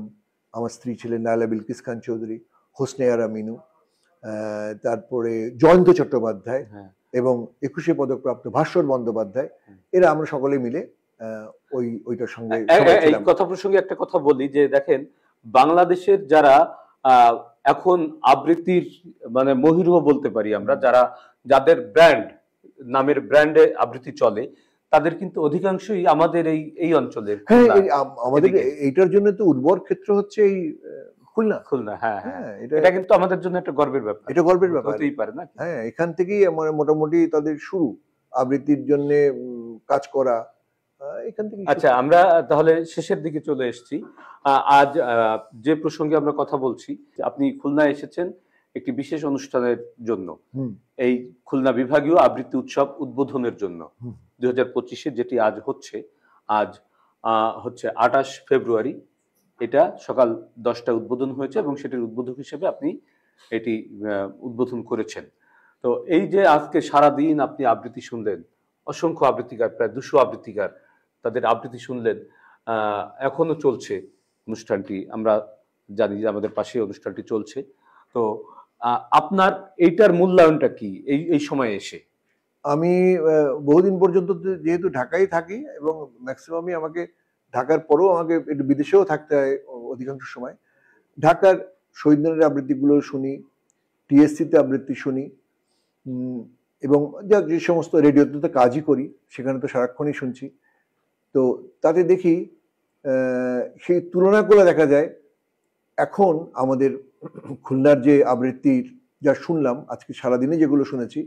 আমার স্ত্রী ছিলেন নায়লা বিলকিস খান চৌধুরী, হোসনে আরা মিনু, তারপরে জয়ন্ত চট্টোপাধ্যায় এবং 21শে পদকপ্রাপ্ত ভাস্বর বন্দ্যোপাধ্যায়, এরা আমরা সকলে মিলে ওইটার সঙ্গে। এই কথা প্রসঙ্গে একটা কথা বলি যে দেখেন, বাংলাদেশের যারা এখন আবৃত্তির মানে মহিরুহ বলতে পারি আমরা, যাদের ব্র্যান্ড নামের ব্র্যান্ডে আবৃত্তি চলে, তাদের কিন্তু অধিকাংশই আমাদের এই অঞ্চলের। হ্যাঁ, আমাদের এইটার জন্য তো উর্বর ক্ষেত্র হচ্ছে এই খুলনা। খুলনা, হ্যাঁ হ্যাঁ, এটা কিন্তু আমাদের জন্য একটা গর্বের ব্যাপার। এটা গর্বের ব্যাপার, হতেই পারে না? হ্যাঁ, এখান থেকেই মোটামুটি তাদের শুরু আবৃত্তির জন্য কাজ করা এখান থেকে। আচ্ছা, আমরা তাহলে শেষের দিকে চলে এসেছি। আজ যে প্রসঙ্গে আমরা কথা বলছি, আপনি খুলনায় এসেছেন একটি বিশেষ অনুষ্ঠানের জন্য, এই খুলনা বিভাগীয় আবৃত্তি উৎসব উদ্বোধনের জন্য 2025-এ, যেটি আজ হচ্ছে। আজ হচ্ছে 28 ফেব্রুয়ারি, এটা সকাল 10টায় উদ্বোধন হয়েছে এবং সেটির উদ্বোধক হিসেবে আপনি এটি উদ্বোধন করেছেন। তো এই যে আজকে সারাদিন আপনি আবৃত্তি শুনলেন, অসংখ্য আবৃত্তিকার, প্রায় 200 আবৃত্তিকার, তাদের আবৃত্তি শুনলেন, এখনো চলছে অনুষ্ঠানটি, আমরা জানি যে আমাদের পাশে অনুষ্ঠানটি চলছে। তো আপনার এইটার মূল্যায়নটা কি এই সময়ে এসে? আমি বহুদিন পর্যন্ত যেহেতু ঢাকায় থাকি এবং ম্যাক্সিমামই আমাকে ঢাকার পরেও আমাকে একটু বিদেশেও থাকতে হয় অধিকাংশ সময়, ঢাকার শহীদ মিনারের আবৃত্তিগুলো শুনি, টিএসসিতে আবৃত্তি শুনি, এবং যে সমস্ত রেডিওতে তো কাজই করি সেখানে তো সারাক্ষণই শুনছি। তো তাতে দেখি সেই তুলনা করে দেখা যায় এখন আমাদের খুলনার যে আবৃত্তির যা শুনলাম আজকে সারাদিনে, যেগুলো শুনেছি,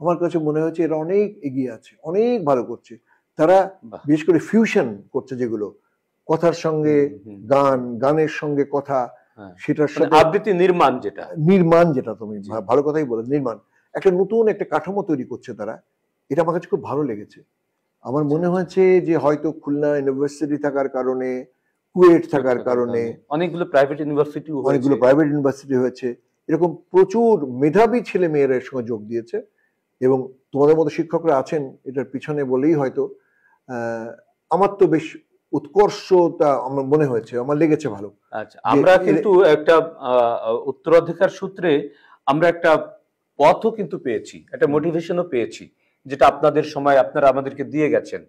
আমার কাছে মনে হচ্ছে এরা অনেক এগিয়ে আছে, অনেক ভালো করছে। তারা বিশেষ করে ফিউশন করছে, যেগুলো কথার সঙ্গে গান, গানের সঙ্গে কথা, সেটার সাথে আবৃত্তি নির্মাণ, যেটা তুমি ভালো কথাই বলে, নির্মাণ একটা নতুন একটা কাঠামো তৈরি করছে তারা। এটা আমার কাছে খুব ভালো লেগেছে। আমার মনে হয়েছে যে হয়তো খুলনা ইউনিভার্সিটি থাকার কারণে, কুয়েট থাকার কারণে, অনেকগুলো প্রাইভেট ইউনিভার্সিটি হয়েছে, এরকম প্রচুর মেধাবী ছেলে মেয়েরা এর সঙ্গে যোগ দিয়েছে এবং তোমাদের মতো শিক্ষকরা আছেন এটার পিছনে বলেই হয়তো আমার তো বেশ উৎকর্ষতা আমার মনে হয়েছে, আমার লেগেছে ভালো। আচ্ছা, আমরা কিন্তু একটা উত্তরাধিকার সূত্রে আমরা একটা পথও কিন্তু পেয়েছি, একটা মোটিভেশনও পেয়েছি, যেটা আপনাদের সময় আপনারা আমাদেরকে দিয়ে গেছেন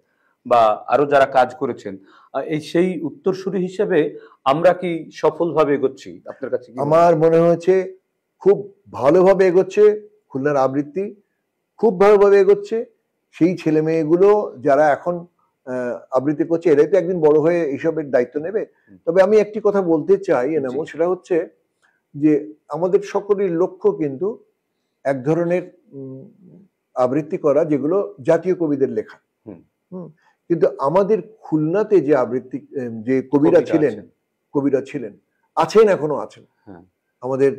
বা আরো যারা কাজ করেছেন। সেই উত্তরসূরি হিসেবে আমরা কি সফলভাবে এগোচ্ছি আপনার কাছে? আমার মনে হয়েছে খুব ভালোভাবে এগোচ্ছে খুলনার আবৃত্তি, খুব ভালোভাবে এগোচ্ছে। সেই ছেলে মেয়েগুলো যারা এখন আবৃত্তি করছে, এরাই তো একদিন বড় হয়ে এইসবের দায়িত্ব নেবে। তবে আমি একটি কথা বলতে চাই এনামুল, সেটা হচ্ছে যে আমাদের সকলের লক্ষ্য কিন্তু এক ধরনের আবৃত্তি করা, যেগুলো জাতীয় কবিদের লেখা। কিন্তু আমাদের খুলনাতে যে আবৃত্তি, যে কবিরা ছিলেন, আছেন, এখনো আছেন, আমাদের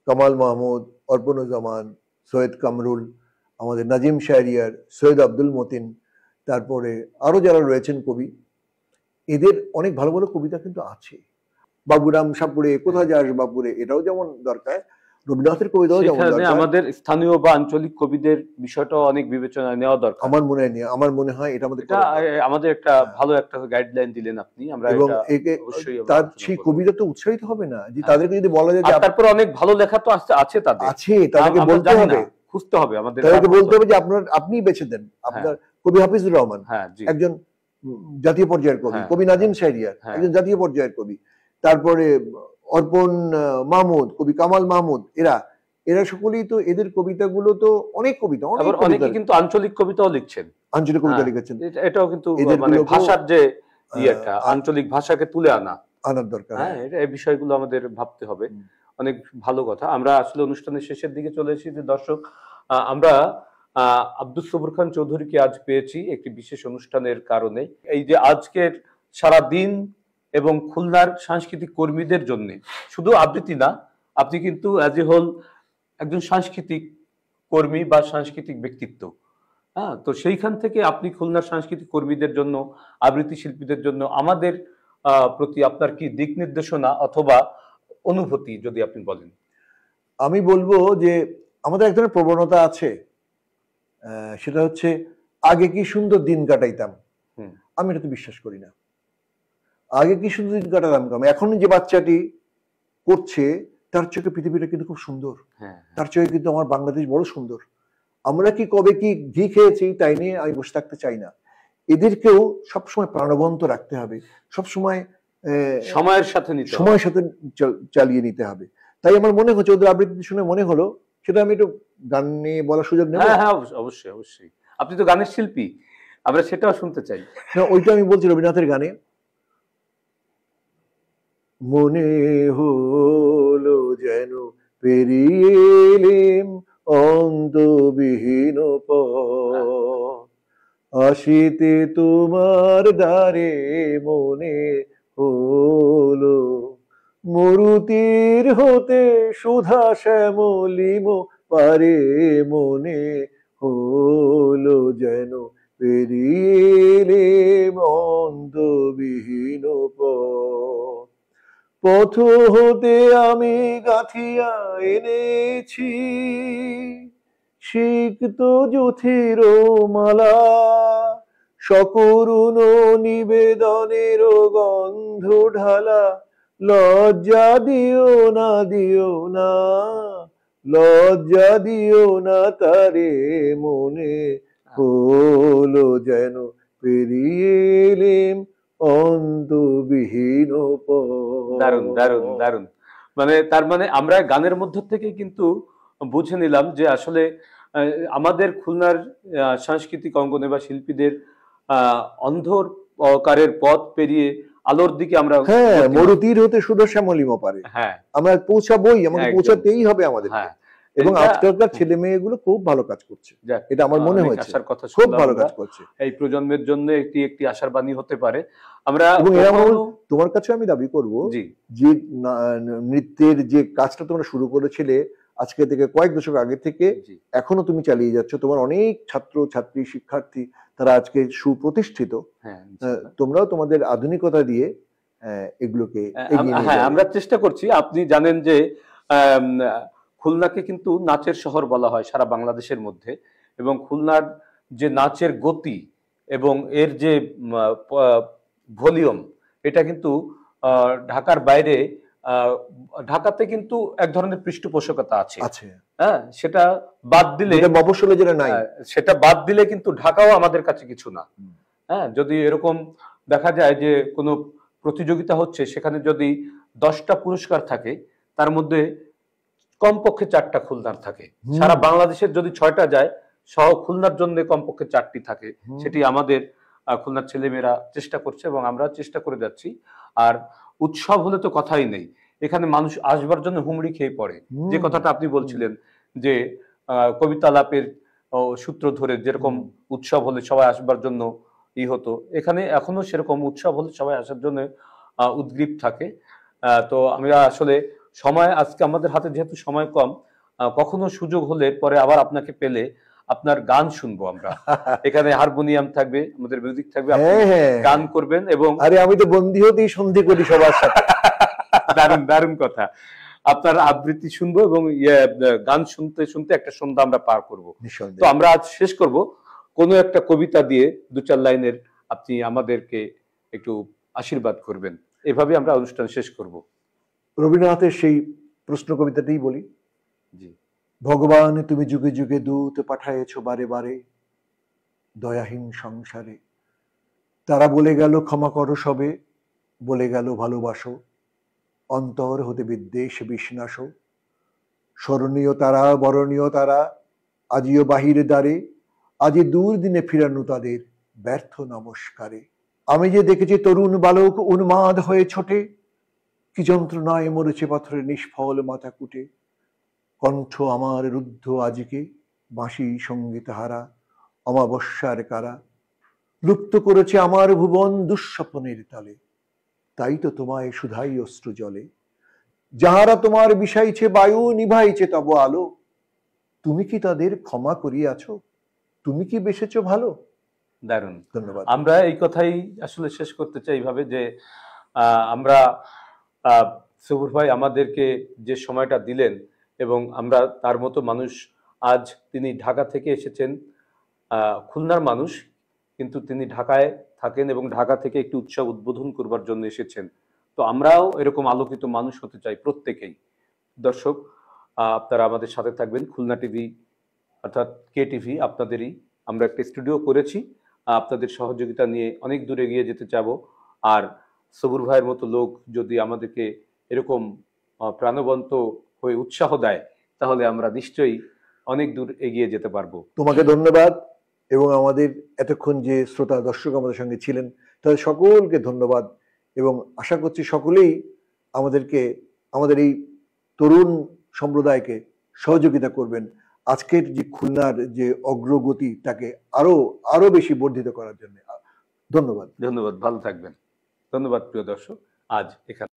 কামাল মাহমুদ, অর্পণুজ্জামান, সৈয়দ কামরুল, আমাদের নাজিম শাহরিয়ার, সৈয়দ আব্দুল মতিন, তারপরে আরো যারা রয়েছেন কবি, এদের অনেক ভালো ভালো কবিতা কিন্তু আছে। বাবুরাম সাপুরে, কোথায় যাস বাপুরে, এটাও যেমন দরকার, রবীন্দ্রনাথের কবিতাও যেমন দরকার। আমাদের স্থানীয় বা আঞ্চলিক কবিদের বিষয়টাও অনেক বিবেচনায় নেওয়া দরকার আমার মনে হয়। এটা আমাদের একটা ভালো একটা গাইডলাইন দিলেন আপনি। আমরা তার সেই কবিতা তো উৎসাহিত হবে না যে তাদেরকে যদি বলা যায়, তারপর অনেক ভালো লেখা তো আছে তাদেরকে বলতে হবে, খুঁজতে হবে, আমাদের তাদেরকে বলতে হবে যে আপনি বেছে দেন। আপনার কবি হাফিজুর রহমান একজন জাতীয় পর্যায়ের কবি, কবি নাজিম শাহরিয়ার একজন জাতীয় পর্যায়ের কবি, তারপরে অর্পণ মাহমুদ, কবি কামাল মাহমুদ, এরা সকলেই তো, এদের কবিতাগুলো তো অনেক কবিতা, অনেকে কিন্তু আঞ্চলিক কবিতাও লিখছেন, আঞ্চলিক কবিতা লিখেছেন। এটাও কিন্তু মানে ভাষার যে একটা আঞ্চলিক ভাষাকে তুলে আনার দরকার। হ্যাঁ, এই বিষয়গুলো আমাদের ভাবতে হবে। অনেক ভালো কথা। আমরা আসলে অনুষ্ঠানের শেষের দিকে চলে এসেছি। দর্শক, আমরা আব্দুস সবুর খান চৌধুরীকে আজ পেয়েছি একটি বিশেষ অনুষ্ঠানের কারণে। এই যে আজকের সারা দিন এবং খুলনার সাংস্কৃতিক কর্মীদের জন্য শুধু আবৃত্তি না, আপনি কিন্তু অ্যাজ এ হোল একজন সাংস্কৃতিক কর্মী বা সাংস্কৃতিক ব্যক্তিত্ব। হ্যাঁ, তো সেইখান থেকে আপনি খুলনার সাংস্কৃতিক কর্মীদের জন্য, আবৃত্তি শিল্পীদের জন্য আমাদের প্রতি আপনার কি দিক নির্দেশনা অথবা অনুভূতি যদি আপনি বলেন? আমি বলবো যে আমাদের এক ধরনের প্রবণতা আছে, সেটা হচ্ছে আগে কি সুন্দর দিন কাটাইতাম। আমি এটা তো বিশ্বাস করি না। আগে কি সুন্দর দিন কাটাতাম, এখন যে বাচ্চাটি করছে তার চোখে পৃথিবীটা কিন্তু খুব সুন্দর, তার চোখে কিন্তু আমার বাংলাদেশ বড় সুন্দর। আমরা কি কবে কি ঘি খেয়েছি তাই নিয়ে আমি বসে থাকতে চাই না। এদেরকেও সবসময় প্রাণবন্ত রাখতে হবে, সবসময় সময়ের সাথে চালিয়ে নিতে হবে। তাই আমার মনে হচ্ছে ওদের আবৃত্তি শুনে মনে হলো, সেটা আমি একটু গান নিয়ে বলার সুযোগ নেব। হ্যাঁ হ্যাঁ, অবশ্যই অবশ্যই, আপনি তো গানের শিল্পী, আমরা সেটাও শুনতে চাই। না, ওইটা আমি বলছি রবীন্দ্রনাথের গানে, মনে হলো যেন পেরিয়ে এলেম অন্তবিহীন পথ, আসিতে তোমার দ্বারে মনে হলো, মরুতীর হতে সুধা শ্যামলিম পারে মনে হলো যেন পেরিয়ে এলেম অন্তবিহীন পথ, পথ হতে আমি গাঁথিয়া এনেছি সিক্ত জ্যোতির মালা, সকরুণ নিবেদনের গন্ধ ঢালা, লজ্জা দিও না, লজ্জা দিও না তারে মনে হলো যেন পেরিয়ে এলেম অন্তবিহীন পথ। দারুণ দারুণ দারুণ, মানে তার মানে আমরা গানের মধ্য থেকে কিন্তু বুঝে নিলাম যে আসলে আমাদের খুলনার সাংস্কৃতিক অঙ্গনে বা শিল্পীদের অন্ধকারের পথ পেরিয়ে আলোর দিকে আমরা, হ্যাঁ, মরুতীর হতে সুদূর শ্যামলিম পারে, হ্যাঁ আমরা পৌঁছাবোই, আমাদের একদম। পৌঁছাতেই হবে আমাদের। হ্যাঁ, এবং এটা- আজকালকার ছেলে মেয়েগুলো খুব ভালো কাজ করছে, যাক, এটা আমার মনে অনেক হয়েছে, আশার কথা খুব শুনলাম ভালো আমরা। কাজ করছে। এই প্রজন্মের জন্য একটি একটি আশার বাণী হতে পারে। আমরা এবং এরা কখনো- তোমার কাছে আমি দাবি করব জি যে নৃত্যের যে কাজটা তোমরা শুরু করেছিলে আজকে থেকে কয়েক দশক আগে থেকে জি এখনো তুমি চালিয়ে যাচ্ছ, তোমার অনেক ছাত্র ছাত্রী শিক্ষার্থী তারা আজকে সুপ্রতিষ্ঠিত, হ্যাঁ তোমরাও তোমাদের আধুনিকতা দিয়ে এগুলোকে এগিয়ে নিয়ে হ্যাঁ, যাবে। আমরা চেষ্টা করছি। আপনি জানেন যে আম, খুলনাকে কিন্তু নাচের শহর বলা হয় সারা বাংলাদেশের মধ্যে, এবং খুলনার যে নাচের গতি এবং এর যে ভলিউম, এটা কিন্তু ঢাকার বাইরে, আহ, ঢাকাতে কিন্তু এক ধরনের পৃষ্ঠপোষকতা আছে, আছে, হ্যাঁ, সেটা বাদ দিলে, যেটা মফস্বলে যেটা নাই। সেটা বাদ দিলে কিন্তু ঢাকাও আমাদের কাছে কিছু না। হুম। হ্যাঁ, যদি এরকম দেখা যায় যে কোনো প্রতিযোগিতা হচ্ছে, সেখানে যদি 10টা পুরস্কার থাকে, তার মধ্যে কমপক্ষে 4টা খুলনার থাকে। হুম। সারা বাংলাদেশের যদি 6টা যায়, সহ খুলনার জন্য কমপক্ষে 4টি থাকে। হুম। সেটি আমাদের খুলনার ছেলেমেয়েরা চেষ্টা করছে এবং আমরা চেষ্টা করে যাচ্ছি। আর উৎসব হলে তো কথাই নেই, এখানে মানুষ আসবার জন্য হুমড়ি খেয়ে পড়ে। যে হুম। কথাটা আপনি বলছিলেন যে কবিতা আলাপের সূত্র ধরে যেরকম উৎসব হলে সবাই আসবার জন্য হতো, এখানে এখনো সেরকম উৎসব হলে সবাই আসার জন্য উদ্গ্রীব থাকে। তো আমরা আসলে সময়, আজকে আমাদের হাতে যেহেতু সময় কম, কখনো সুযোগ হলে পরে আবার আপনাকে পেলে আপনার গান শুনবো আমরা। এখানে হারমোনিয়াম থাকবে, আমাদের মিউজিক থাকবে, আপনি হ্যাঁ, হ্যাঁ, গান করবেন। এবং আরে আমি তো বন্দী হতেই সন্ধি করি সবার সাথে। দারুণ দারুণ কথা, আপনার আবৃত্তি শুনবো এবং গান শুনতে শুনতে একটা সন্ধ্যা আমরা পার করব। তো নিঃসন্দেহে। আমরা আজ শেষ করব কোনো একটা কবিতা দিয়ে, 2-4 লাইনের আপনি আমাদেরকে একটু আশীর্বাদ করবেন, এভাবে আমরা অনুষ্ঠান শেষ করব। রবীন্দ্রনাথের সেই প্রশ্ন কবিতাটাই বলি। জি। ভগবান তুমি যুগে যুগে দূত পাঠায়েছ বারে বারে দয়াহীন সংসারে, তারা বলে গেল ক্ষমা করো সবে, বলে গেল ভালোবাসো, অন্তর হতে বিদ্বেষ বিষ্ণাস, স্মরণীয় তারা বরণীয় তারা, আজিও বাহিরে দ্বারে, আজি দূর দিনে ফিরানো তাদের ব্যর্থ নমস্কারে। আমি যে দেখেছি তরুণ বালক উন্মাদ হয়ে ছোটে, কি যন্ত্রণায় মরেছে পাথরে নিষ্ফল মাথা কুটে, কণ্ঠ আমার রুদ্ধ আজিকে বাঁশি সঙ্গীত হারা, অমাবস্যার কারা, লুপ্ত করেছে আমার ভুবন দুঃস্বপ্নের তালে, তাই তো তোমায় সুধাই অশ্রু জলে, যাহারা তোমার বিষাইছে বায়ু নিভাইছে তব আলো, তুমি কি তাদের ক্ষমা করিয়াছ, তুমি কি বেসেছ ভালো। দারুণ, ধন্যবাদ। আমরা এই কথাই আসলে শেষ করতে চাই এইভাবে যে আমরা সবুর ভাই আমাদেরকে যে সময়টা দিলেন, এবং আমরা তার মতো মানুষ, আজ তিনি ঢাকা থেকে এসেছেন, খুলনার মানুষ, কিন্তু তিনি ঢাকায় থাকেন এবং ঢাকা থেকে একটি উৎসব উদ্বোধন করবার জন্য এসেছেন। তো আমরাও এরকম আলোকিত মানুষ হতে চাই প্রত্যেকেই। দর্শক, আপনারা আমাদের সাথে থাকবেন। খুলনা টিভি অর্থাৎ কে টিভি আপনাদেরই, আমরা একটা স্টুডিও করেছি, আপনাদের সহযোগিতা নিয়ে অনেক দূরে এগিয়ে যেতে চাব। আর সবুর ভাইয়ের মতো লোক যদি আমাদেরকে এরকম প্রাণবন্ত হয়ে উৎসাহ দেয়, তাহলে আমরা নিশ্চয়ই অনেক দূর এগিয়ে যেতে পারবো। তোমাকে ধন্যবাদ, এবং আমাদের এতক্ষণ যে শ্রোতা দর্শক আমাদের সঙ্গে ছিলেন তাদের সকলকে ধন্যবাদ, এবং আশা করছি সকলেই আমাদের এই তরুণ সম্প্রদায়কে সহযোগিতা করবেন আজকের যে খুলনার যে অগ্রগতি তাকে আরো বেশি বর্ধিত করার জন্য। ধন্যবাদ। ধন্যবাদ, ভালো থাকবেন। ধন্যবাদ প্রিয় দর্শক, আজ এখানে